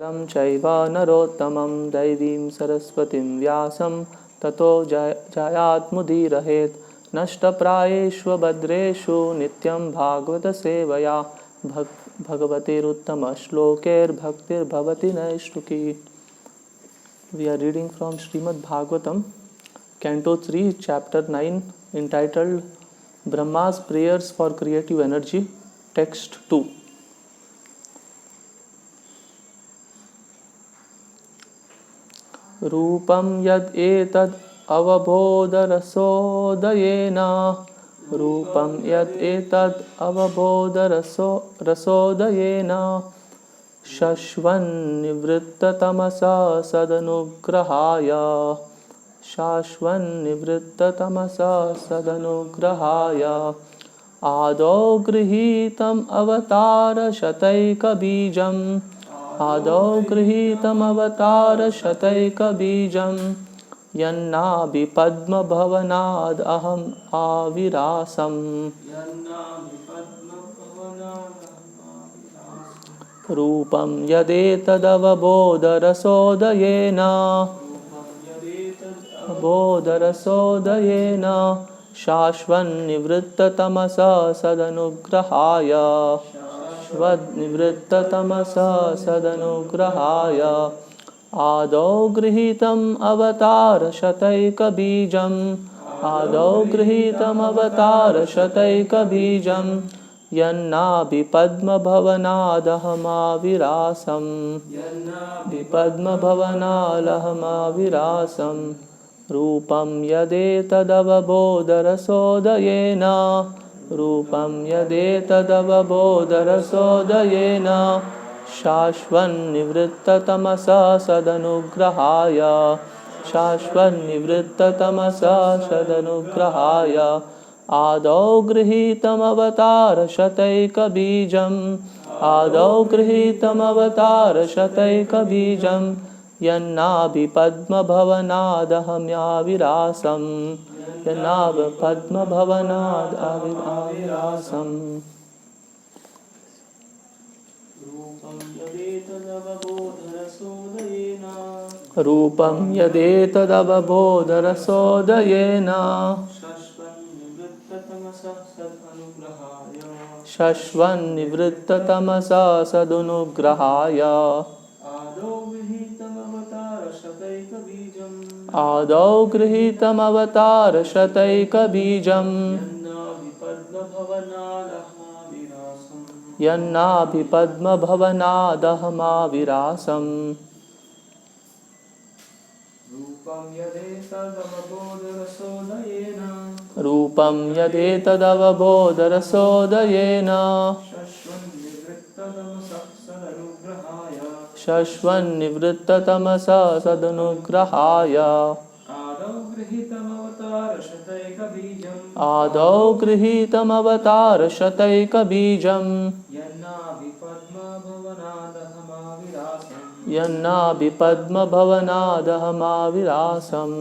रं चैव नरोत्तमं दैवीं सरस्वतीं व्यासं ततो जयात्मुदीरयेत् नष्टप्रायेष्वभद्रेषु नित्यं भागवतसेवया भगवतेरुत्तमश्लोकैर्भक्तिर्भवति नैष्ठुकी. We are reading from Srimad Bhagavatam, Canto 3, Chapter 9, entitled Brahma's Prayers for Creative Energy, Text 2. रूपं यद् एतद् अवबोधरसोदयेन रूपं यद् एतद् अवबोधरसोदयेन शाश्वन्निवृत्ततमसा सदनुग्रहाय शाश्वन्निवृत्ततमसा सदनुग्रहाय आदौ गृहीतम् अवतारशतैकबीजम् आदौ गृहीतमवतारशतैकबीजं यन्नाभिपद्मभवनादहम् आविरासम् रूपं यदेतदवबोधरसोदयेन शाश्वन्निवृत्ततमसा सदनुग्रहाय निवृत्ततमसा सदनुग्रहाय आदौ गृहीतम् अवतारशतैकबीजम् आदौ गृहीतमवतारशतैकबीजं यन्नाभिपद्मभवनादहमाविरासम् विपद्मभवनादहमाविरासम् रूपं यदेतदवबोधरसोदयेन रूपं यदेतदवबोधरसोदयेन शाश्वन्निवृत्ततमसा सदनुग्रहाय शाश्वन्निवृत्ततमसा सदनुग्रहाय आदौ गृहीतमवतारशतैकबीजम् आदौ गृहीतमवतारशतैकबीजं यन्नाभिपद्मभवनादहमाविरासम् यन्नाभिपद्मभवनादहमाविरासम् रूपं यदेतदवबोधरसोदयेन शाश्वन्निवृत्ततमसा सदनुग्रहाय आदौ गृहीतमवतारशतैकबीजं यन्नाभिपद्मभवनादहमाविरासम् रूपं यदेतदवबोधरसोदयेन शाश्वन्निवृत्ततमसा सदनुग्रहाय आदौ गृहीतमवतारशतैकबीजं यन्नाभिपद्मभवनादहमाविरासम्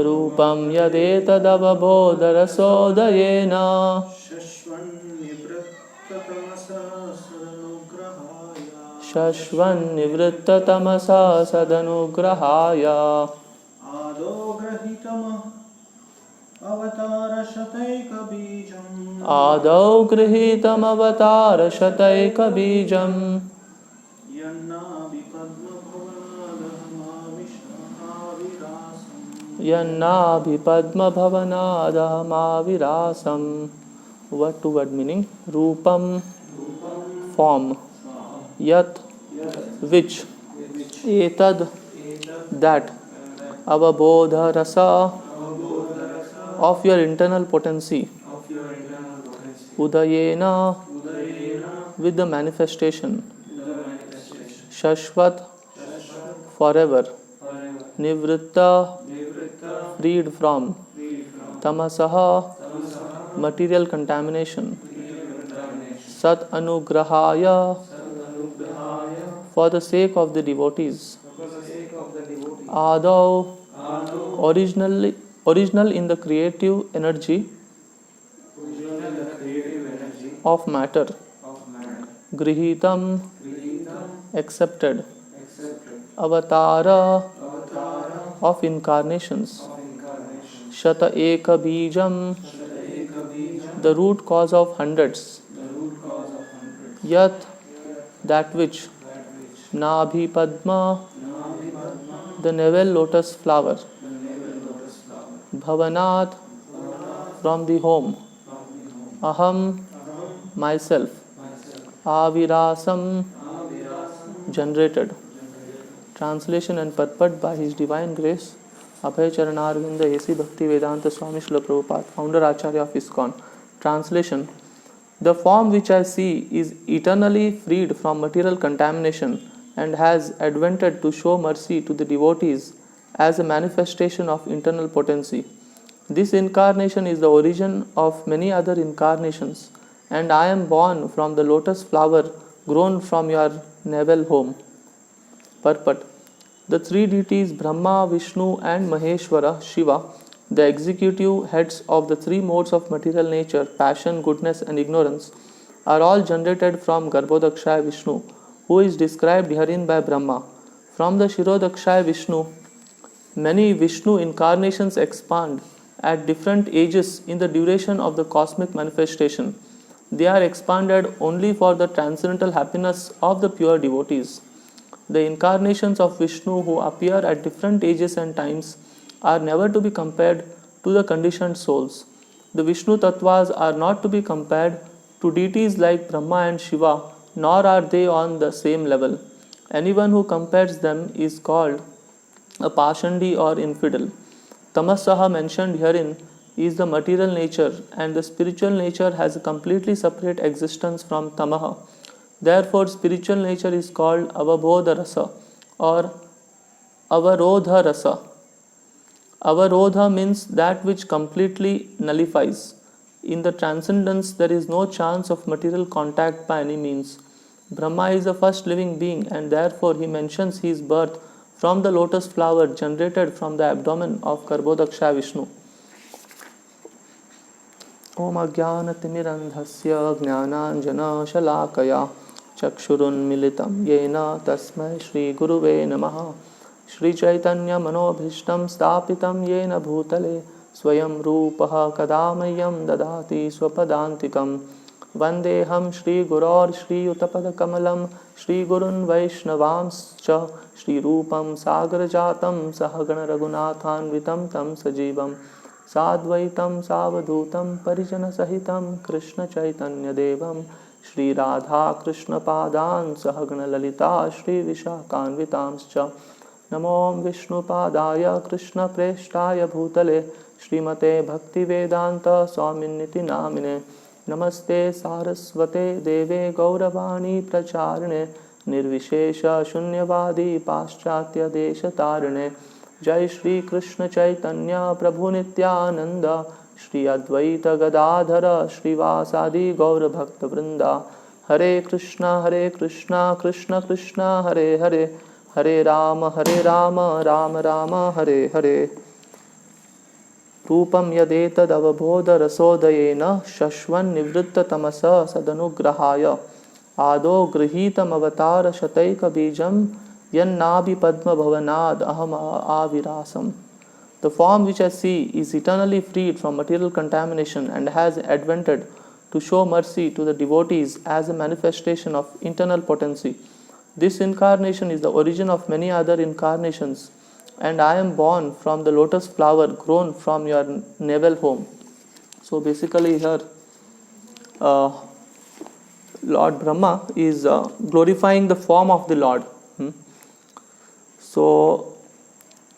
रूपं यदेतदवबोधरसोदयेन शाश्वन्निवृत्ततमसा सदनुग्रहाय आदौ गृहीतमवतारशतैकबीजं यन्नाभिपद्मभवनादहमाविरासम्. Word to word meaning. Rupam, form. Yat, which. Etad, that. Avabodha rasa, of your internal potency. Udayena, with the manifestation. Shashvat, forever. Nivritta, freed from. Tamasaha, material contamination. Sat anugrahaya, for the sake of the devotees. Adau, original in the creative energy of matter, grihitam, accepted, avatara, of incarnations, shata eka bijam, the root cause of hundreds, yat, that which, nabhi padma, the navel lotus flower, bhavanat, from the home, aham, myself, avirasam, generated. Translation and purport by His Divine Grace Abhay Charanarvinda A.C. Bhakti Vedanta Swami Srila Prabhupada, founder Acharya of ISKCON. Translation: the form which I see is eternally freed from material contamination and has advented to show mercy to the devotees as a manifestation of internal potency. This incarnation is the origin of many other incarnations, and I am born from the lotus flower grown from your navel home. Purport: the three deities Brahma, Vishnu and Maheshwara, Shiva, the executive heads of the three modes of material nature, passion, goodness and ignorance, are all generated from Garbhodakshaya Vishnu, who is described herein by Brahma. From the Shirodakshaya Vishnu, many Vishnu incarnations expand at different ages in the duration of the cosmic manifestation. They are expanded only for the transcendental happiness of the pure devotees. The incarnations of Vishnu who appear at different ages and times are never to be compared to the conditioned souls. The Vishnu Tattvas are not to be compared to deities like Brahma and Shiva, nor are they on the same level. Anyone who compares them is called a Pashandi or infidel. Tamasaha mentioned herein is the material nature, and the spiritual nature has a completely separate existence from Tamaha. Therefore, spiritual nature is called Avabodha Rasa or Avarodha Rasa. Avarodha means that which completely nullifies. In the transcendence, there is no chance of material contact by any means. Brahma is the first living being, and therefore he mentions his birth from the lotus flower generated from the abdomen of Garbhodakshaya Vishnu. Om Ajnanatimirandhasya Jnananjana Shalakaya Chakshurunmilitam Yena Tasmai Shri Guruve Namaha. Shri Chaitanya Manobhishtam Stapitam Yena Bhutale Swayam Rupaha Kadamayam Dadati Swapadantikam Vandeham Shri Guror Shri Utapada Kamalam Shri Gurun Vaishnavamscha Shri Rupam Sagrajatam Sahagana Raghunathanvitam Tam Sajivam Sadvaitam Savadhutam Parijana Sahitam Krishna Chaitanya Devam Shri Radha Krishna Padan Sahagana Lalita Shri Vishakhanvitamscha Namo Vishnu Padaya Krishna Preshtaya Bhutale Srimate Bhakti Vedanta Swaminiti Namine Namaste Saraswate Deve Gauravani Pracharine Nirvishesha Shunyavadi Paschatya Desha Tarine Jai Shri Krishna Chaitanya Prabhu Nityananda Shri Advaita Gadadhara Shri Vasadi Gaura Bhakta Vrinda Hare Krishna Krishna Krishna Hare Hare Hare Rama Rama Rama Hare Hare Rupam Yadetad Avabodha Rasodayena Shashvan Nivritta Tamasa Sadanugrahaya Ado Grihitam Avatara Shataika Bijam Yannabi Padma Bhavanad Aham Avirasam. The form which I see is eternally freed from material contamination and has advented to show mercy to the devotees as a manifestation of internal potency. This incarnation is the origin of many other incarnations, and I am born from the lotus flower grown from your navel home. So basically here Lord Brahma is glorifying the form of the Lord. So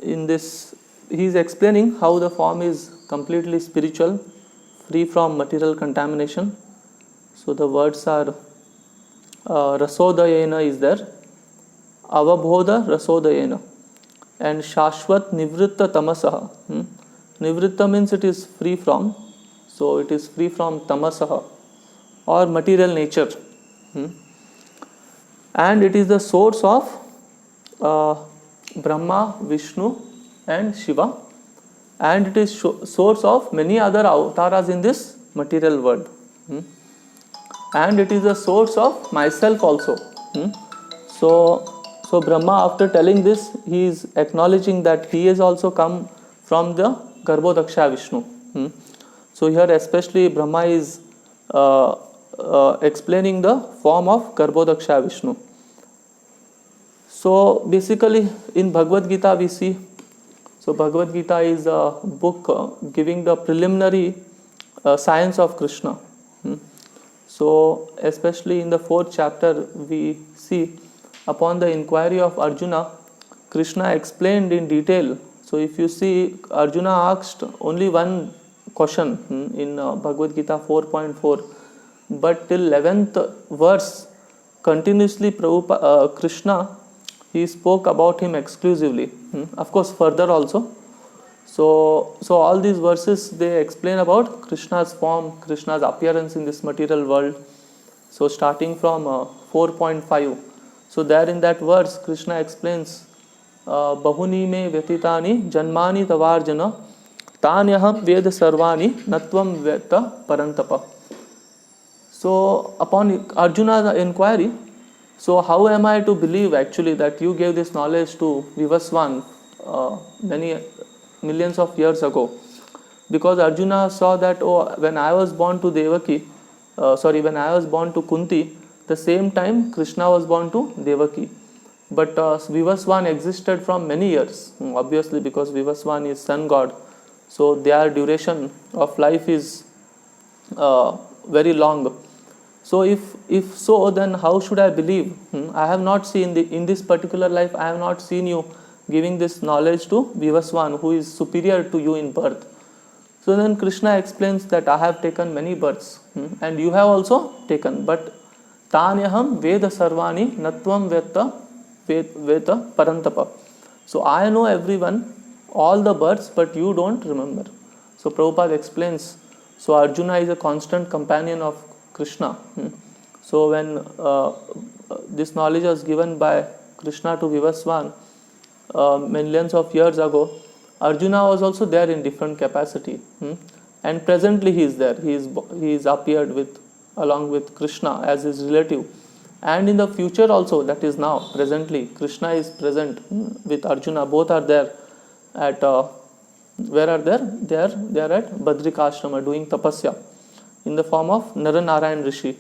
in this he is explaining how the form is completely spiritual, free from material contamination. So the words are Rasodayena is there, Avabodha Rasodayena, and Shashvat Nivritta Tamasaha. Nivritta means it is free from, so it is free from Tamasaha or material nature. And it is the source of Brahma, Vishnu and Shiva, and it is source of many other avatars in this material world. And it is a source of myself also. So Brahma, after telling this, he is acknowledging that he is also come from the Garbhodaksha Vishnu. So here especially Brahma is explaining the form of Garbhodaksha Vishnu. So basically in Bhagavad Gita we see, so Bhagavad Gita is a book giving the preliminary science of Krishna. So especially in the 4th chapter we see, upon the inquiry of Arjuna, Krishna explained in detail. So if you see, Arjuna asked only one question in Bhagavad Gita 4.4, but till 11th verse continuously Krishna, he spoke about him exclusively. Of course further also. So all these verses, they explain about Krishna's form, Krishna's appearance in this material world. So starting from 4.5. So there in that verse, Krishna explains, Bahuni me vyatitani janmani tavarjana tanyaham veda sarvani natvam veta parantapa. So upon Arjuna's inquiry, so how am I to believe actually that you gave this knowledge to Vivaswan many millions of years ago? Because Arjuna saw that, when I was born to when I was born to Kunti, the same time Krishna was born to Devaki. But Vivaswan existed from many years, obviously, because Vivaswan is sun god. So their duration of life is very long. So if so, then how should I believe? I have not seen in this particular life, I have not seen you giving this knowledge to Vivaswan, who is superior to you in birth. So then Krishna explains that I have taken many births, and you have also taken, but Tanyaham Veda Sarvani Natvam Veta Parantapa. So I know everyone, all the births, but you don't remember. So Prabhupada explains, so Arjuna is a constant companion of Krishna. So when this knowledge was given by Krishna to Vivaswan millions of years ago, Arjuna was also there in different capacity, and presently he is there. He is appeared along with Krishna as his relative, and in the future also, that is now presently, Krishna is present with Arjuna. Both are there at where are there? They are at Badrikashrama doing tapasya in the form of Naranarayan Rishi.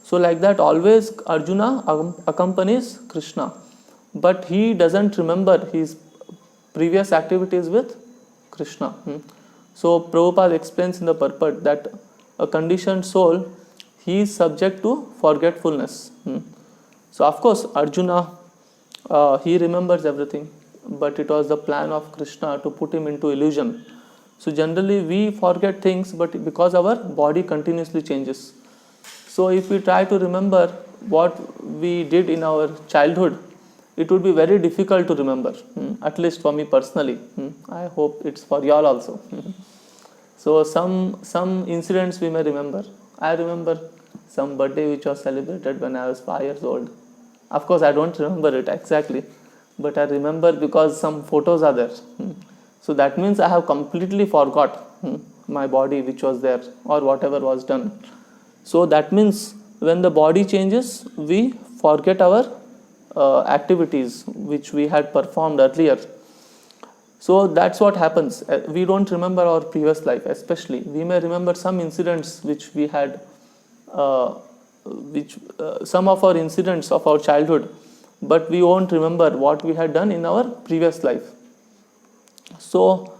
So like that, always Arjuna accompanies Krishna, but he doesn't remember his previous activities with Krishna. So Prabhupada explains in the purport that a conditioned soul, he is subject to forgetfulness. So of course Arjuna, he remembers everything, but it was the plan of Krishna to put him into illusion. So generally we forget things, but because our body continuously changes. So if we try to remember what we did in our childhood, it would be very difficult to remember, at least for me personally. I hope it's for y'all also. So some incidents we may remember. I remember some birthday which was celebrated when I was 5 years old. Of course I don't remember it exactly, but I remember because some photos are there. So that means I have completely forgot my body which was there or whatever was done. So that means when the body changes, we forget our activities which we had performed earlier. So that's what happens. We don't remember our previous life, especially. We may remember some incidents which we had, some of our incidents of our childhood, but we won't remember what we had done in our previous life. So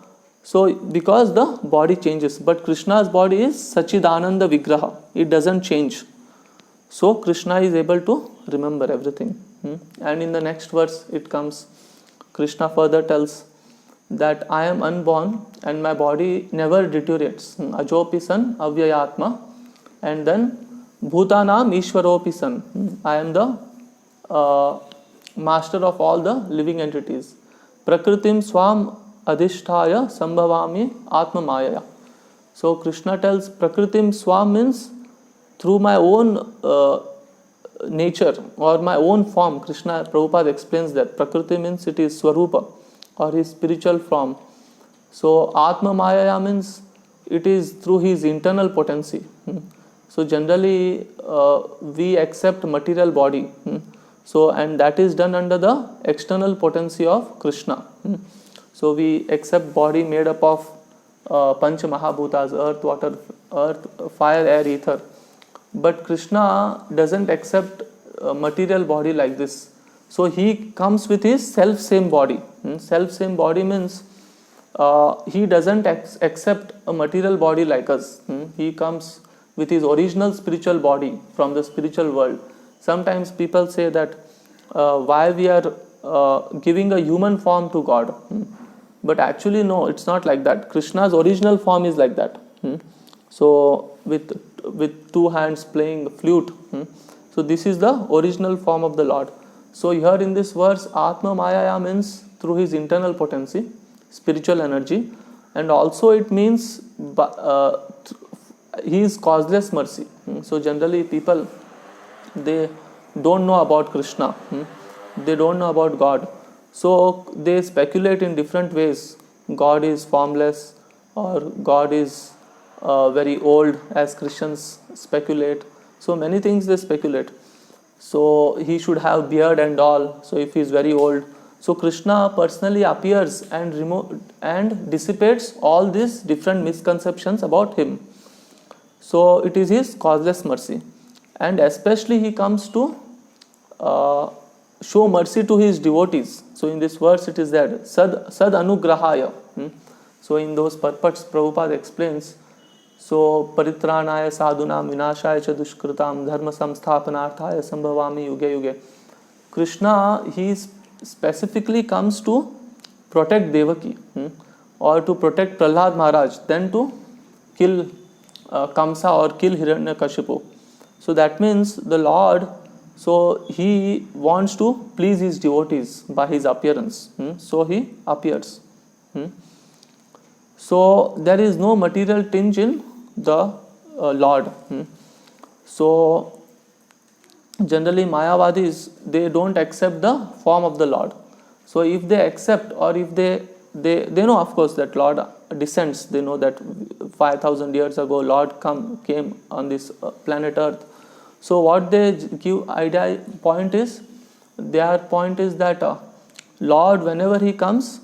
because the body changes, but Krishna's body is Sachidananda Vigraha. It doesn't change. So Krishna is able to remember everything. And in the next verse it comes, Krishna further tells that I am unborn and my body never deteriorates. Ajopi san avyayatma. And then Bhutanam Ishwaropi san. I am the master of all the living entities. Prakritim swam adhisthaya sambhavami atma mayaya. So Krishna tells Prakritim swam means through my own nature or my own form. Krishna, Prabhupada explains that Prakriti means it is Swarupa or his spiritual form. So Atma Maya means it is through his internal potency. So generally we accept material body. So and that is done under the external potency of Krishna. So we accept body made up of Pancha Mahabhutas, earth, fire, air, ether. But Krishna doesn't accept a material body like this. So he comes with his self-same body. Self-same body means he doesn't accept a material body like us. He comes with his original spiritual body from the spiritual world. Sometimes people say that why we are giving a human form to God. But actually no, it's not like that. Krishna's original form is like that. So with two hands playing flute. So this is the original form of the Lord. So here in this verse, Atma Maya means through his internal potency, spiritual energy, and also it means his causeless mercy. So generally people, they don't know about Krishna. They don't know about God. So they speculate in different ways. God is formless, or God is very old, as Christians speculate. So many things they speculate. So he should have beard and all. So if he is very old, so Krishna personally appears and dissipates all these different misconceptions about him. So it is his causeless mercy, and especially he comes to show mercy to his devotees. So in this verse it is that sad anugrahaya. So in those purports Prabhupada explains, so paritranaya sadhunam vinashaya cha dushkritam dharma samsthapanarthaya sambhavami yuge yuge. Krishna, he specifically comes to protect Devaki, or to protect Prahlad Maharaj, then to kill Kamsa or kill Hiranyakashipu. So that means the Lord, so he wants to please his devotees by his appearance. So he appears. So there is no material tinge in the Lord. So generally Mayavadis, they don't accept the form of the Lord. So if they accept, or if they know of course that Lord descends, they know that 5,000 years ago Lord came on this planet Earth. So what they give their point is that Lord, whenever he comes,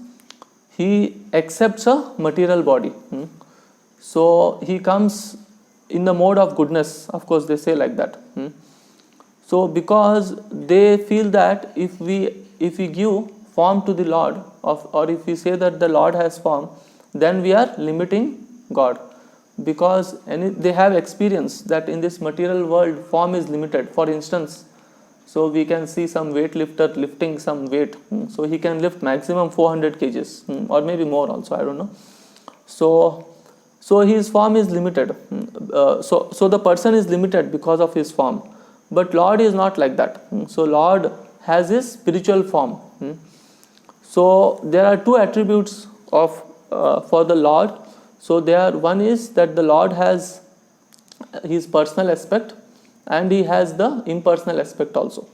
he accepts a material body. So he comes in the mode of goodness, of course they say like that. So because they feel that if we give form to the Lord, or if we say that the Lord has form, then we are limiting God. Because they have experience that in this material world form is limited. For instance, so we can see some weightlifter lifting some weight. So he can lift maximum 400 kgs, or maybe more also, I don't know. So his form is limited. So the person is limited because of his form. But Lord is not like that. So Lord has his spiritual form. So there are two attributes for the Lord. So one is that the Lord has his personal aspect, and he has the impersonal aspect also.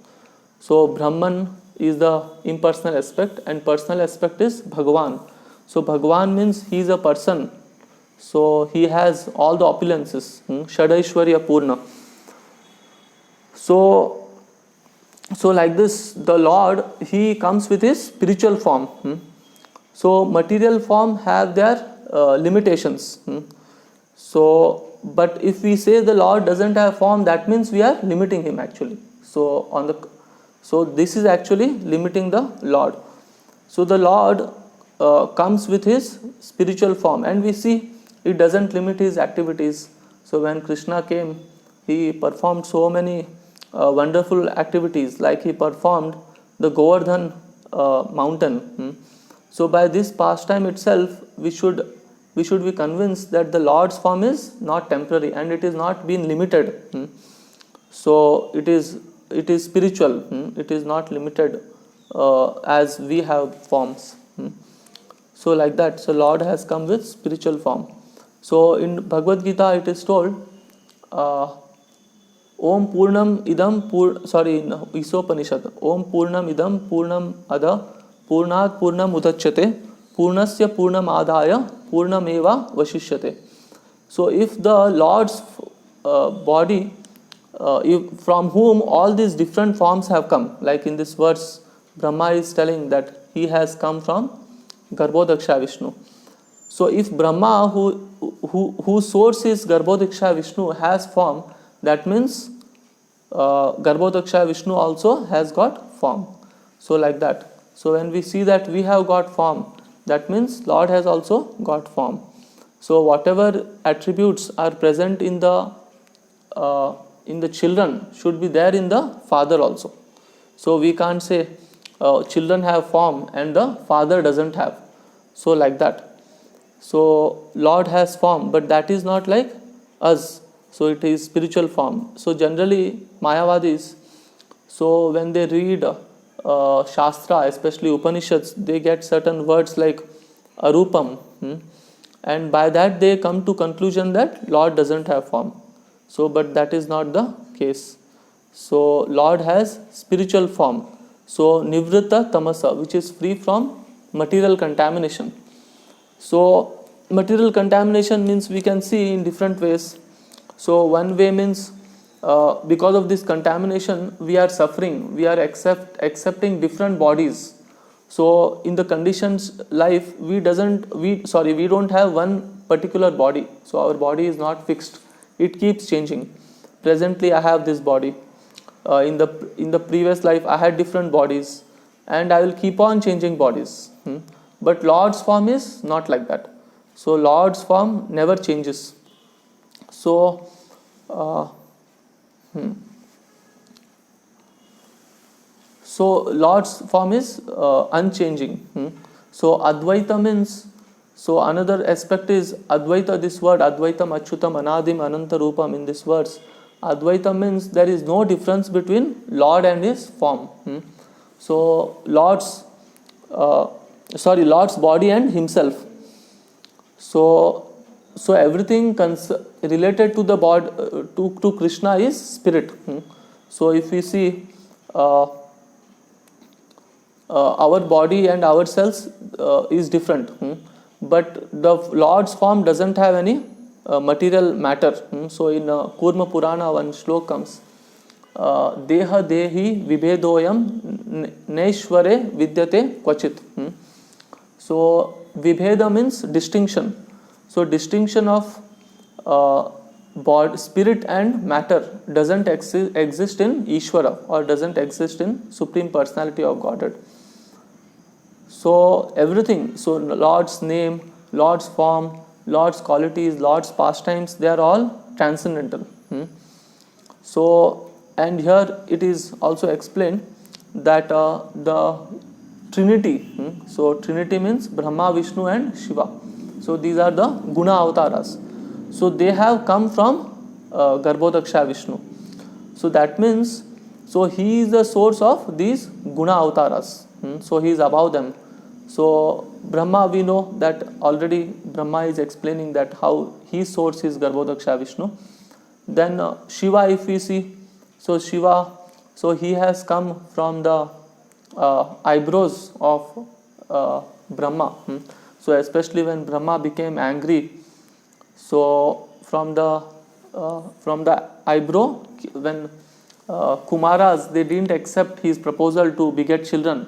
So Brahman is the impersonal aspect, and personal aspect is Bhagavan. So Bhagavan means he is a person. So he has all the opulences, Shadaishwarya Purna. So like this, the Lord, he comes with his spiritual form. So material form have their limitations. So, but if we say the Lord doesn't have form, that means we are limiting him actually. So this is actually limiting the Lord. So the Lord comes with his spiritual form, and we see it doesn't limit his activities. So when Krishna came, he performed so many wonderful activities, like he performed the Govardhan mountain. So by this pastime itself, we should be convinced that the Lord's form is not temporary, and it is not been limited. So it is spiritual. It is not limited as we have forms. So like that, so Lord has come with spiritual form. So in Bhagavad Gita it is told, Om Purnam Idam in Isopanishad, Om Purnam Idam Purnam Ada Purnat Purnam Udachyate purnasya purnamadaya purnameva vashishyate. So if the Lord's body, from whom all these different forms have come, like in this verse Brahma is telling that he has come from Garbhodaksha Vishnu. So if Brahma, whose source is Garbhodaksha Vishnu, has form, that means Garbhodaksha Vishnu also has got form. So like that. So when we see that we have got form, that means Lord has also got form. So whatever attributes are present in the children should be there in the father also. So we can't say children have form and the father doesn't have. So like that. So Lord has form, but that is not like us. So it is spiritual form. So generally Mayavadis, so when they read Shastra, especially Upanishads, they get certain words like Arupam, and by that they come to conclusion that Lord doesn't have form. So but that is not the case. So Lord has spiritual form. So Nivritta Tamasa, which is free from material contamination. So material contamination means we can see in different ways. So one way means because of this contamination we are suffering, we are accepting different bodies. So in the conditions life we don't have one particular body. So our body is not fixed, it keeps changing. Presently I have this body, in the previous life I had different bodies, and I will keep on changing bodies. But Lord's form is not like that. So Lord's form never changes. So So Lord's form is unchanging. So Advaita means, so another aspect is Advaita, this word Advaitam Achyutam Anadim Ananta Rupam, in this verse Advaita means there is no difference between Lord and his form. So Lord's body and himself. So everything related to the body, to Krishna is spirit. So if we see our body and ourselves is different, but the Lord's form doesn't have any material matter. So in Kurma Purana one shlok comes, Deha Dehi Vibhedoyam Neshware Vidyate Kvachit. So Vibheda means distinction. So distinction of body, spirit and matter doesn't exist in Ishvara, or doesn't exist in Supreme Personality of Godhead. So everything, so Lord's name, Lord's form, Lord's qualities, Lord's pastimes, they are all transcendental. So, and here it is also explained that the Trinity, so Trinity means Brahma, Vishnu and Shiva. So these are the Guna Avataras. So they have come from Garbhodaksha Vishnu. So that means, so he is the source of these Guna Avataras. So he is above them. So Brahma, we know that already Brahma is explaining that how his source is Garbhodaksha Vishnu. Then Shiva, if we see, so Shiva, so he has come from the eyebrows of Brahma. So especially when Brahma became angry, so from the eyebrow, when Kumaras, they didn't accept his proposal to beget children,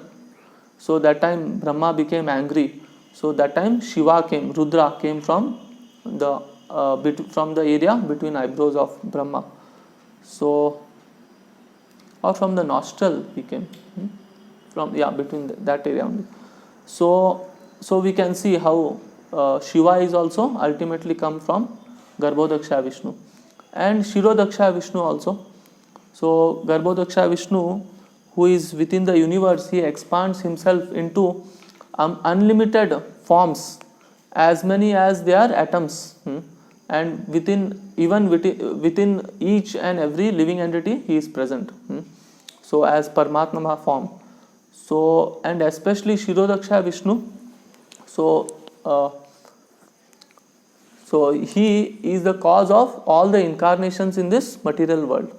so that time Brahma became angry. So that time Shiva came, Rudra came from the area between eyebrows of Brahma. So, or from the nostril he came, between that area only. So we can see how Shiva is also ultimately come from Garbhodaksha Vishnu, and Shirodaksha Vishnu also. So Garbhodaksha Vishnu, who is within the universe, he expands himself into unlimited forms, as many as there are atoms, and within each and every living entity he is present. So as Paramatma form. So, and especially Shirodaksha Vishnu, so he is the cause of all the incarnations in this material world.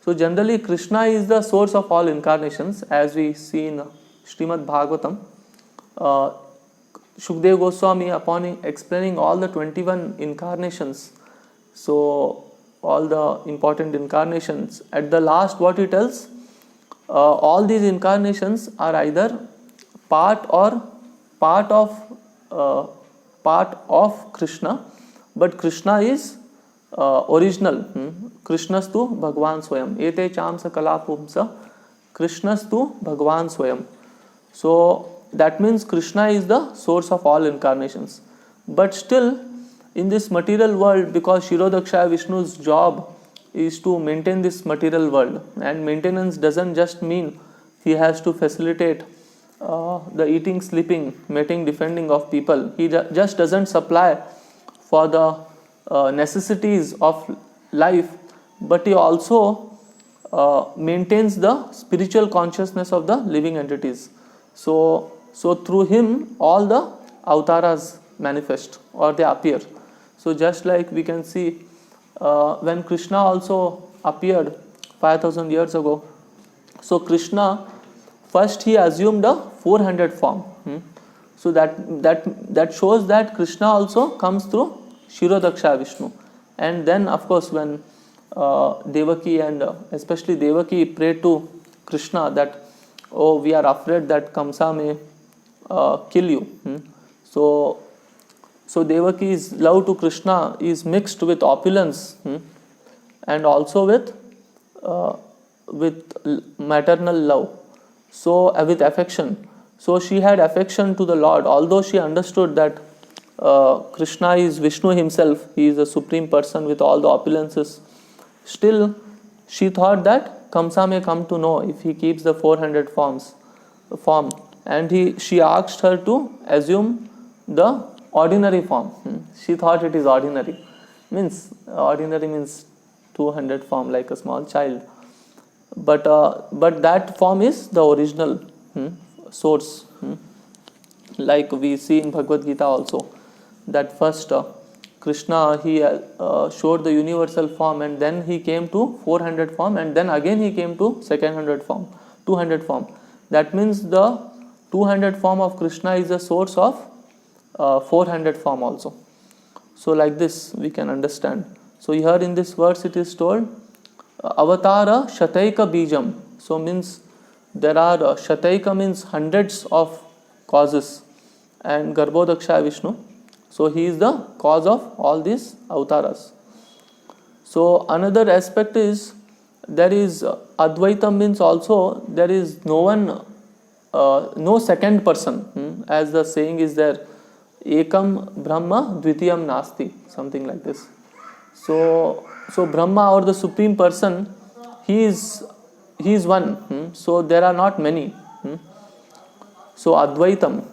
So generally Krishna is the source of all incarnations, as we see in Srimad Bhagavatam. Shukdev Goswami, upon explaining all the 21 incarnations, so all the important incarnations, at the last what he tells, all these incarnations are either part or part of Krishna, but Krishna is original. Krishnastu Bhagwan Swayam. Ete chamsa kalapumsa Krishnastu Bhagwan Swayam. So that means Krishna is the source of all incarnations. But still, in this material world, because Shirodaksha Vishnu's job is to maintain this material world, and maintenance doesn't just mean he has to facilitate the eating, sleeping, mating, defending of people. He just doesn't supply for the necessities of life, but he also maintains the spiritual consciousness of the living entities. So through him all the avtaras manifest or they appear. So just like we can see when Krishna also appeared 5000 years ago, so Krishna first he assumed a 400 form. So that shows that Krishna also comes through Shirodaksha Vishnu. And then of course when Devaki and especially Devaki prayed to Krishna that, oh, we are afraid that Kamsa may kill you. So Devaki's love to Krishna is mixed with opulence and also with maternal love. So with affection. So she had affection to the Lord, although she understood that Krishna is Vishnu himself, he is a supreme person with all the opulences. Still, she thought that Kamsa may come to know if he keeps the 400 form, and she asked her to assume the ordinary form. She thought it is ordinary. Ordinary means 200 form, like a small child. But that form is the original source. Like we see in Bhagavad Gita also, that first Krishna he showed the universal form, and then he came to 400 form, and then again he came to 200 form. That means the 200 form of Krishna is the source of 400 form also. So like this we can understand. So here in this verse it is told avatara shataika bijam. So means there are shataika means hundreds of causes, and Garbhodaksha Vishnu, so he is the cause of all these avtaras. So another aspect is there is Advaitam, means also there is no one, no second person, as the saying is there, Ekam Brahma Dvitiyam Nasti, something like this. So Brahma, or the supreme person, he is one. So there are not many. So Advaitam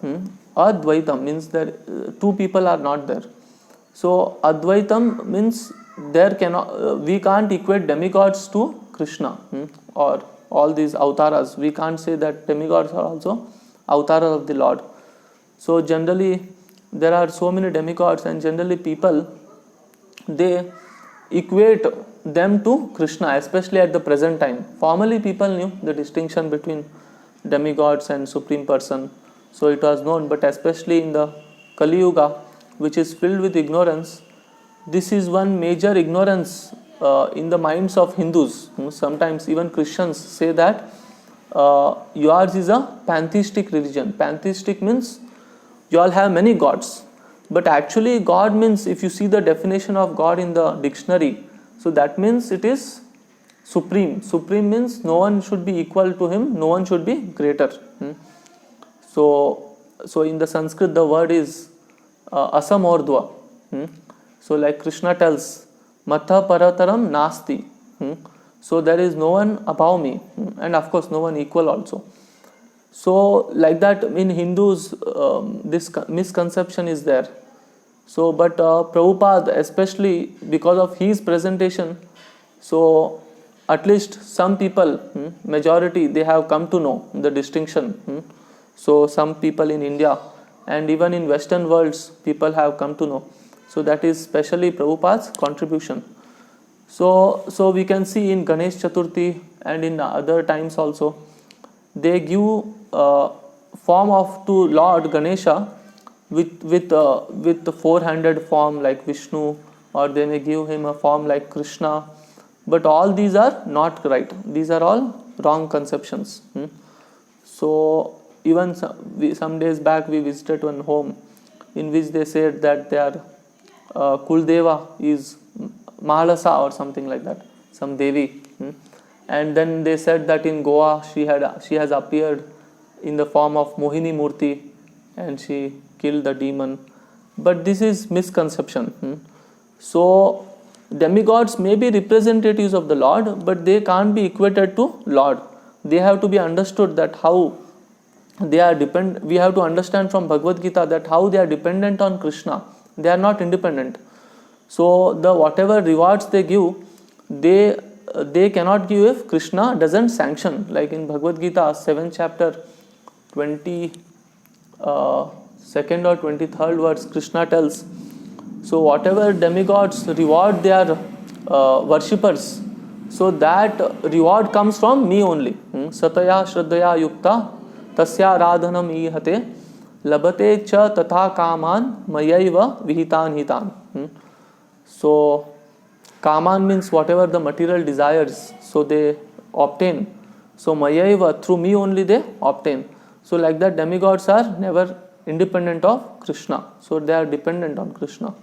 means that two people are not there. So Advaitam means we can't equate demigods to Krishna or all these avtaras. We can't say that demigods are also avtaras of the Lord. So generally there are so many demigods, and generally people they equate them to Krishna, especially at the present time. Formerly people knew the distinction between demigods and supreme person, so it was known, but especially in the Kali Yuga, which is filled with ignorance, this is one major ignorance in the minds of Hindus. Sometimes even Christians say that yours is a pantheistic religion. Pantheistic means you all have many gods, but actually God means, if you see the definition of God in the dictionary, so that means it is supreme. Supreme means no one should be equal to him, no one should be greater. So in the Sanskrit the word is asamordhva. So like Krishna tells, Matha parataram nasti. So there is no one above me, and of course no one equal also. So like that in Hindus this misconception is there. So but Prabhupada, especially because of his presentation, so at least some people, majority, they have come to know the distinction. So some people in India and even in Western worlds people have come to know. So that is specially Prabhupada's contribution. So we can see in Ganesh Chaturthi and in other times also, they give form of to Lord Ganesha with the four-handed form like Vishnu, or they may give him a form like Krishna. But all these are not right. These are all wrong conceptions. So even some days back we visited one home in which they said that their Kuldeva is Mahalasa or something like that, some Devi. And then they said that in Goa she has appeared in the form of Mohini Murti and she killed the demon. But this is misconception. So demigods may be representatives of the Lord, but they can't be equated to Lord. They have to be understood that how they are dependent. We have to understand from Bhagavad Gita that how they are dependent on Krishna. They are not independent. So the whatever rewards they give, they cannot give if Krishna doesn't sanction. Like in Bhagavad Gita 7th chapter 22nd or 23rd verse, Krishna tells, so whatever demigods reward their worshippers, so that reward comes from me only. Sataya Shraddhaya Yukta Tasya Radhanam Ihate Labate Cha Tatha Kaman Mayaiva Vihitan Hitan. So Kaman means whatever the material desires, so they obtain. So Mayaiva, through me only they obtain. So like that, demigods are never independent of Krishna. So they are dependent on Krishna.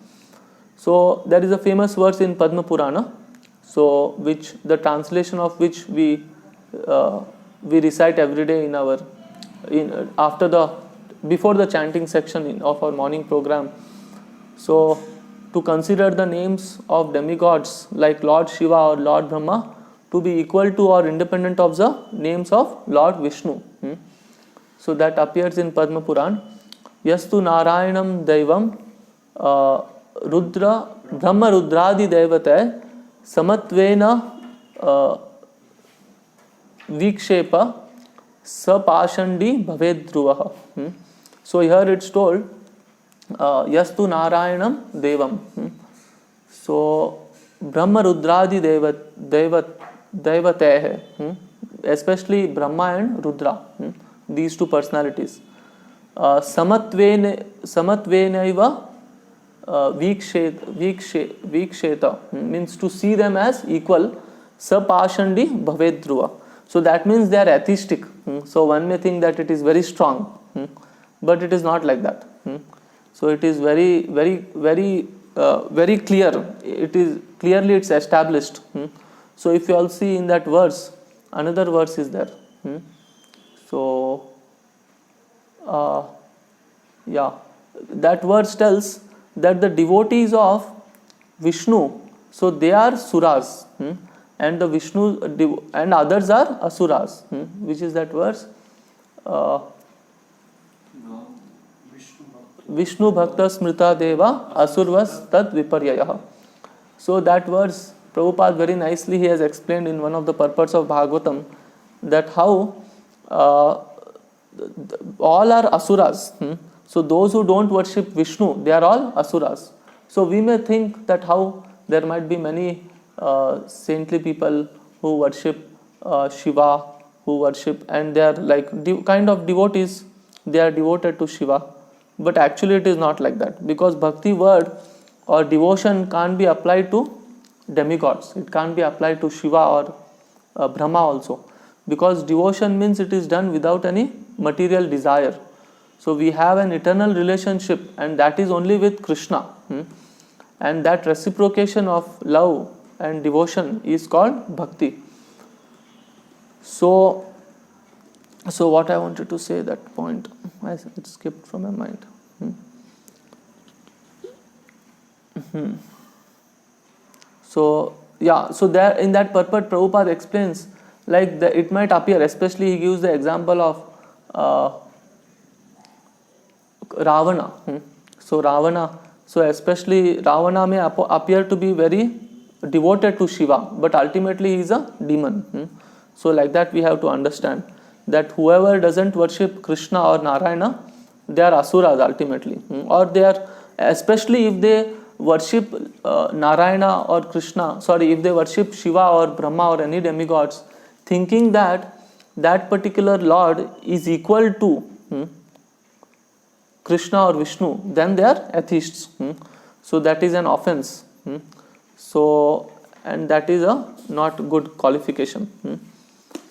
So there is a famous verse in Padma Purana, so which the translation of which we recite every day in our before the chanting section of our morning program. So to consider the names of demigods like Lord Shiva or Lord Brahma to be equal to or independent of the names of Lord Vishnu. So that appears in Padma Puran. Yastu Narayanam Daivam Rudra Brahma Rudradi Devate Samatvena Vikshepa Sapashandi Bhaved Dhruvaha. So here it's told Yastu Narayanam Devam. So Brahma Rudradi Devate, especially Brahma and Rudra, these two personalities. Samatvenaiva Viksheta means to see them as equal. Sapashandi Bhaved Dhruva. So that means they are atheistic. So one may think that it is very strong, but it is not like that. So it is very, very, very, very clear. It is clearly it's established. So if you all see in that verse, another verse is there. So that verse tells that the devotees of Vishnu, so they are suras, and the Vishnu and others are asuras. Which is that verse? Vishnu Bhakta Smrita Deva Asurvas Tad Viparyayah. So that verse, Prabhupada very nicely he has explained in one of the purports of Bhagavatam that how all are asuras. So those who don't worship Vishnu, they are all asuras. So we may think that how there might be many saintly people who worship Shiva, who worship, and they are like kind of devotees, they are devoted to Shiva. But actually it is not like that, because bhakti word or devotion can't be applied to demigods. It can't be applied to Shiva or Brahma also, because devotion means it is done without any material desire. So we have an eternal relationship, and that is only with Krishna. And that reciprocation of love and devotion is called bhakti. So what I wanted to say, that point, it skipped from my mind. So there in that purport, Prabhupada explains like it might appear, especially he gives the example of Ravana. So especially Ravana may appear to be very devoted to Shiva, but ultimately he is a demon. So like that we have to understand that whoever doesn't worship Krishna or Narayana, they are asuras ultimately, or they are, especially if they worship Narayana or Krishna, if they worship Shiva or Brahma or any demigods, thinking that that particular Lord is equal to Krishna or Vishnu, then they are atheists. So that is an offense. So, and that is a not good qualification.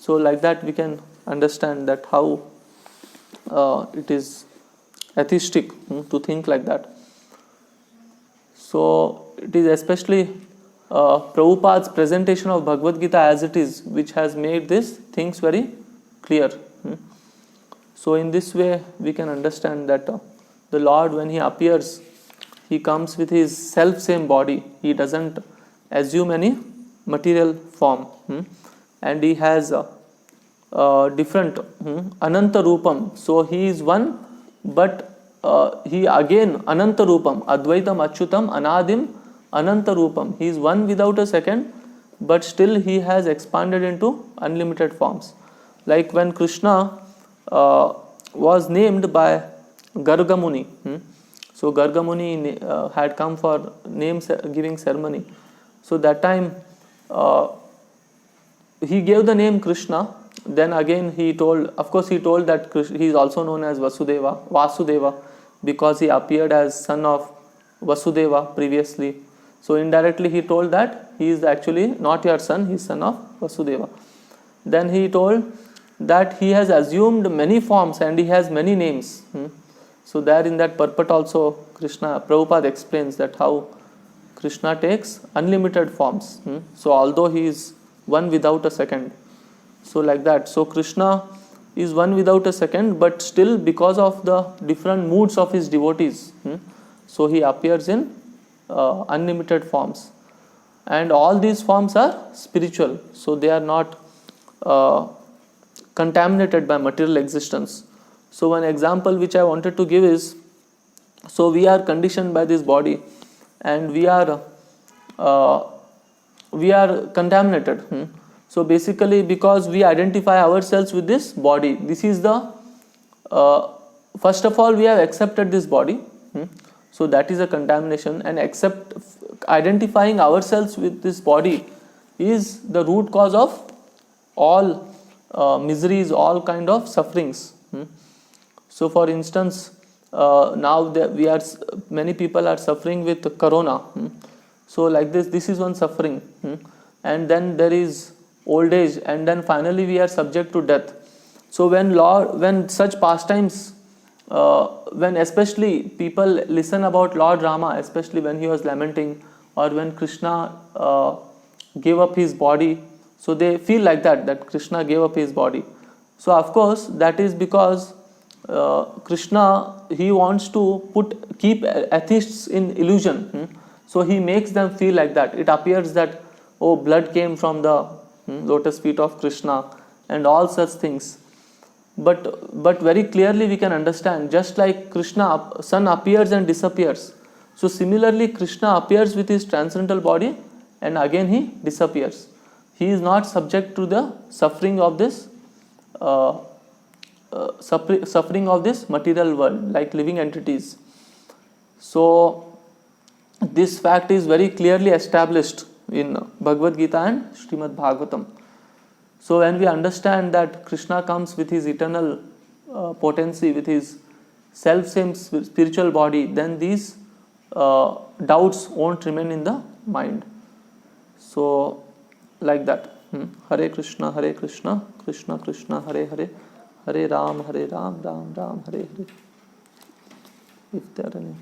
So like that we can understand that how it is atheistic to think like that. So it is especially Prabhupada's presentation of Bhagavad Gita as it is, which has made these things very clear. So in this way we can understand that the Lord, when He appears, He comes with His self-same body. He doesn't assume any material form. And He has different Ananta Rupam. So He is one, but He again Ananta Rupam, Advaitam Achyutam Anadim Ananta Rupam. He is one without a second, but still He has expanded into unlimited forms. Like when Krishna was named by Garga Muni. So Garga Muni had come for name giving ceremony. So that time he gave the name Krishna. Then again he told, of course he told that he is also known as Vasudeva, because he appeared as son of Vasudeva previously. So indirectly he told that he is actually not your son, he is son of Vasudeva. Then he told that he has assumed many forms and he has many names. So there in that purport also Prabhupada explains that how Krishna takes unlimited forms. So although he is one without a second. So like that. So Krishna is one without a second, but still because of the different moods of his devotees. So he appears in unlimited forms. And all these forms are spiritual. So they are not contaminated by material existence. So one example which I wanted to give is, so we are conditioned by this body and we are contaminated. So basically because we identify ourselves with this body, this is the first of all we have accepted this body. So that is a contamination, and identifying ourselves with this body is the root cause of all miseries, all kind of sufferings. So for instance, now many people are suffering with corona. So like this is one suffering. And then there is old age, and then finally we are subject to death. So when such pastimes, when especially people listen about Lord Rama, especially when he was lamenting, or when Krishna gave up his body, so they feel like that Krishna gave up his body. So of course that is because Krishna, he wants to keep atheists in illusion. So he makes them feel like that. It appears that blood came from the lotus feet of Krishna and all such things. But very clearly we can understand, just like Krishna, sun appears and disappears. So similarly Krishna appears with his transcendental body and again he disappears. He is not subject to the suffering of this material world, like living entities. So this fact is very clearly established in Bhagavad Gita and Srimad Bhagavatam. So when we understand that Krishna comes with his eternal potency, with his self-same spiritual body, then these doubts won't remain in the mind. So like that. Hare Krishna, Krishna Krishna, Hare Hare, Hare Ram, Ram Ram, Hare Hare. If there are any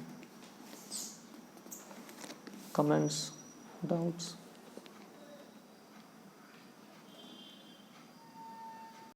comments, doubts.